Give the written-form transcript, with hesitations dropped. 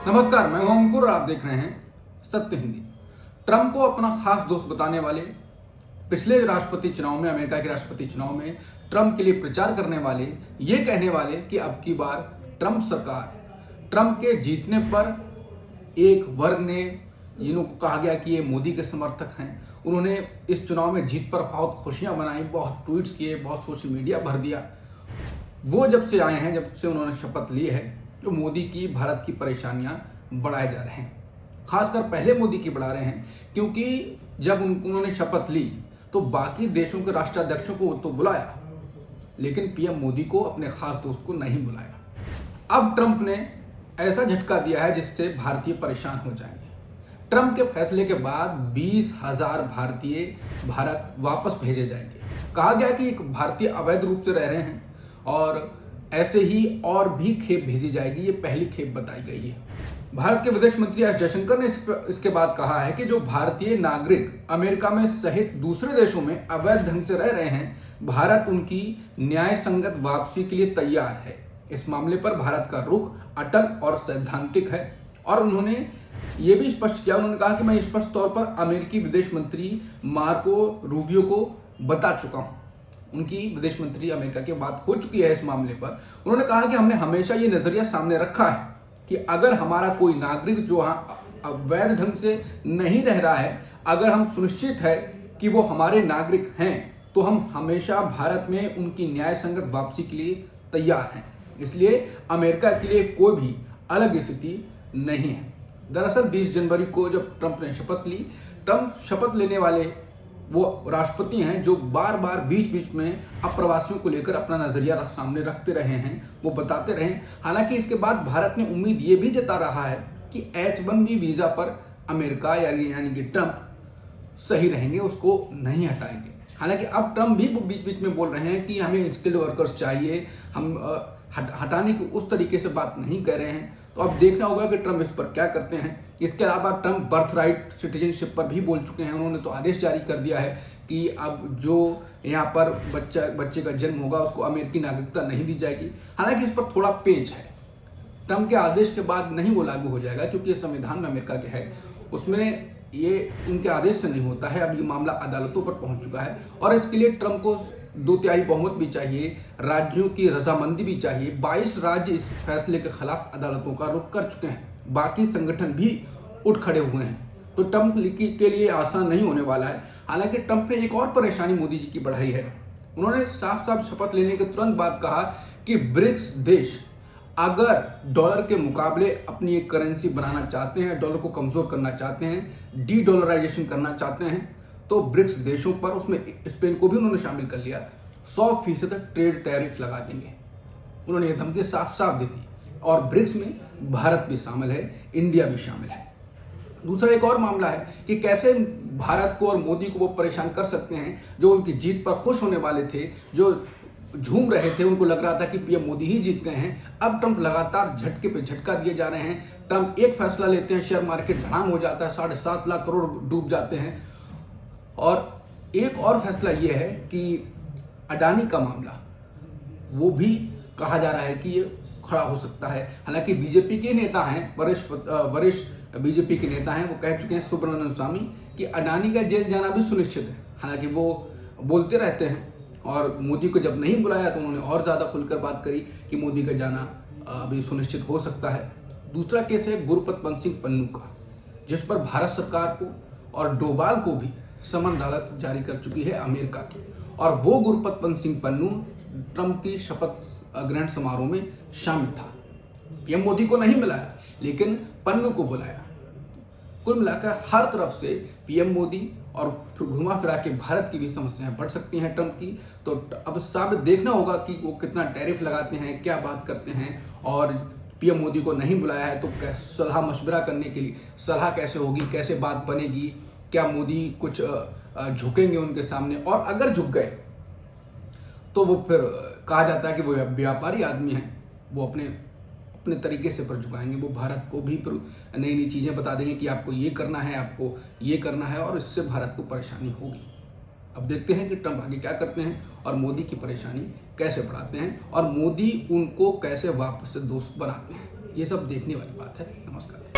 नमस्कार, मैं हूं अंकुर और आप देख रहे हैं सत्य हिंदी। ट्रंप को अपना खास दोस्त बताने वाले, पिछले राष्ट्रपति चुनाव में, अमेरिका के राष्ट्रपति चुनाव में ट्रंप के लिए प्रचार करने वाले ये कहने वाले कि अब की बार ट्रंप सरकार, ट्रंप के जीतने पर एक वर्ग ने, जिनको कहा गया कि ये मोदी के समर्थक हैं, उन्होंने इस चुनाव में जीत पर बहुत खुशियां मनाई, बहुत ट्वीट्स किए, बहुत सोशल मीडिया भर दिया। वो जब से आए हैं, जब से उन्होंने शपथ ली है, जो मोदी की, भारत की परेशानियां बढ़ाए जा रहे हैं। खासकर पहले मोदी की बढ़ा रहे हैं, क्योंकि जब उन्होंने शपथ ली तो बाकी देशों के राष्ट्राध्यक्षों को तो बुलाया, लेकिन पीएम मोदी को, अपने खास दोस्त को नहीं बुलाया। अब ट्रंप ने ऐसा झटका दिया है जिससे भारतीय परेशान हो जाएंगे। ट्रंप के फैसले के बाद 20,000 भारतीय भारत वापस भेजे जाएंगे। कहा गया कि एक भारतीय अवैध रूप से रह रहे हैं और ऐसे ही और भी खेप भेजी जाएगी। ये पहली खेप बताई गई है। भारत के विदेश मंत्री एस जयशंकर ने इसके बाद कहा है कि जो भारतीय नागरिक अमेरिका में सहित दूसरे देशों में अवैध ढंग से रह रहे हैं, भारत उनकी न्याय संगत वापसी के लिए तैयार है। इस मामले पर भारत का रुख अटल और सैद्धांतिक है। और उन्होंने ये भी स्पष्ट किया, उन्होंने कहा कि मैं स्पष्ट तौर पर अमेरिकी विदेश मंत्री मार्को रूबियो को बता चुका हूं। उनकी विदेश मंत्री अमेरिका की बात हो चुकी है इस मामले पर। उन्होंने कहा कि हमने हमेशा ये नजरिया सामने रखा है कि अगर हमारा कोई नागरिक जो अवैध ढंग से नहीं रह रहा है, अगर हम सुनिश्चित है कि वो हमारे नागरिक हैं, तो हम हमेशा भारत में उनकी न्याय संगत वापसी के लिए तैयार हैं। इसलिए अमेरिका के लिए कोई भी अलग स्थिति नहीं है। दरअसल 20 जनवरी को जब ट्रंप ने शपथ ली, ट्रंप शपथ लेने वाले वो राष्ट्रपति हैं जो बार बार बीच बीच में अप्रवासियों को लेकर अपना नजरिया सामने रखते रहे हैं, वो बताते रहे। हालांकि इसके बाद भारत ने उम्मीद ये भी जता रहा है कि H-1B वीजा पर अमेरिका यानी कि ट्रंप सही रहेंगे, उसको नहीं हटाएंगे। हालांकि अब ट्रंप भी बीच बीच में बोल रहे हैं कि हमें स्किल्ड वर्कर्स चाहिए, हम हटाने की उस तरीके से बात नहीं कर रहे हैं। तो अब देखना होगा कि ट्रंप इस पर क्या करते हैं। इसके अलावा ट्रंप बर्थ राइट सिटीजनशिप पर भी बोल चुके हैं। उन्होंने तो आदेश जारी कर दिया है कि अब जो यहाँ पर बच्चे का जन्म होगा उसको अमेरिकी नागरिकता नहीं दी जाएगी। हालांकि इस पर थोड़ा पेंच है, ट्रंप के आदेश के बाद नहीं वो लागू हो जाएगा, क्योंकि संविधान में अमेरिका के है, उसमें ये उनके आदेश से नहीं होता है। अब ये मामला अदालतों पर पहुंच चुका है और इसके लिए ट्रंप को 2/3 बहुमत भी चाहिए, राज्यों की रजामंदी भी चाहिए। 22 राज्य इस फैसले के खिलाफ अदालतों का रुख कर चुके हैं। बाकी संगठन भी उठ खड़े हुए हैं। तो ट्रंप के लिए आसान नहीं होने वाला है। हालांकि ट्रंप ने एक और परेशानी मोदी जी की बढ़ाई है। उन्होंने साफ साफ शपथ लेने के तुरंत बाद कहा कि ब्रिक्स देश अगर डॉलर के मुकाबले अपनी एक करेंसी बनाना चाहते हैं, डॉलर को कमजोर करना चाहते हैं, डी डॉलराइजेशन करना चाहते हैं, तो ब्रिक्स देशों पर, उसमें स्पेन को भी उन्होंने शामिल कर लिया, 100% ट्रेड टैरिफ लगा देंगे। उन्होंने ये धमकी साफ साफ दे दी। और ब्रिक्स में भारत भी शामिल है, इंडिया भी शामिल है। दूसरा एक और मामला है कि कैसे भारत को और मोदी को वो परेशान कर सकते हैं जो उनकी जीत पर खुश होने वाले थे, जो झूम रहे थे, उनको लग रहा था कि पीएम मोदी ही जीत गए हैं। अब ट्रंप लगातार झटके पे झटका दिए जा रहे हैं। ट्रंप एक फैसला लेते हैं, शेयर मार्केट धड़ाम हो जाता है, 7.5 लाख करोड़ डूब जाते हैं। और एक और फैसला यह है कि अडानी का मामला, वो भी कहा जा रहा है कि ये खड़ा हो सकता है। हालांकि बीजेपी के नेता हैं, वरिष्ठ बीजेपी के नेता हैं, वो कह चुके हैं, सुब्रमण्यम स्वामी, कि अडानी का जेल जाना भी सुनिश्चित है। हालांकि वो बोलते रहते हैं और मोदी को जब नहीं बुलाया तो उन्होंने और ज़्यादा खुलकर बात करी कि मोदी का जाना अभी सुनिश्चित हो सकता है। दूसरा केस है गुरपतवंत सिंह पन्नू का, जिस पर भारत सरकार को और डोभाल को भी समन अदालत जारी कर चुकी है अमेरिका की। और वो गुरपतवंत सिंह पन्नू ट्रंप की शपथ ग्रहण समारोह में शामिल था। पीएम मोदी को नहीं बुलाया, लेकिन पन्नू को बुलाया। कुल मिलाकर हर तरफ से पीएम मोदी और फिर घुमा फिरा के भारत की भी समस्याएं बढ़ सकती हैं ट्रंप की। तो अब साबित देखना होगा कि वो कितना टैरिफ लगाते हैं, क्या बात करते हैं। और पीएम मोदी को नहीं बुलाया है तो सलाह मशवरा करने के लिए सलाह कैसे होगी, कैसे बात बनेगी, क्या मोदी कुछ झुकेंगे उनके सामने, और अगर झुक गए तो वो फिर कहा जाता है कि वो व्यापारी आदमी हैं, वो अपने तरीके से पर झुकाएंगे। वो भारत को भी फिर नई नई चीज़ें बता देंगे कि आपको ये करना है, आपको ये करना है, और इससे भारत को परेशानी होगी। अब देखते हैं कि ट्रंप आगे क्या करते हैं और मोदी की परेशानी कैसे बढ़ाते हैं और मोदी उनको कैसे वापस से दोस्त बनाते हैं। ये सब देखने वाली बात है। नमस्कार।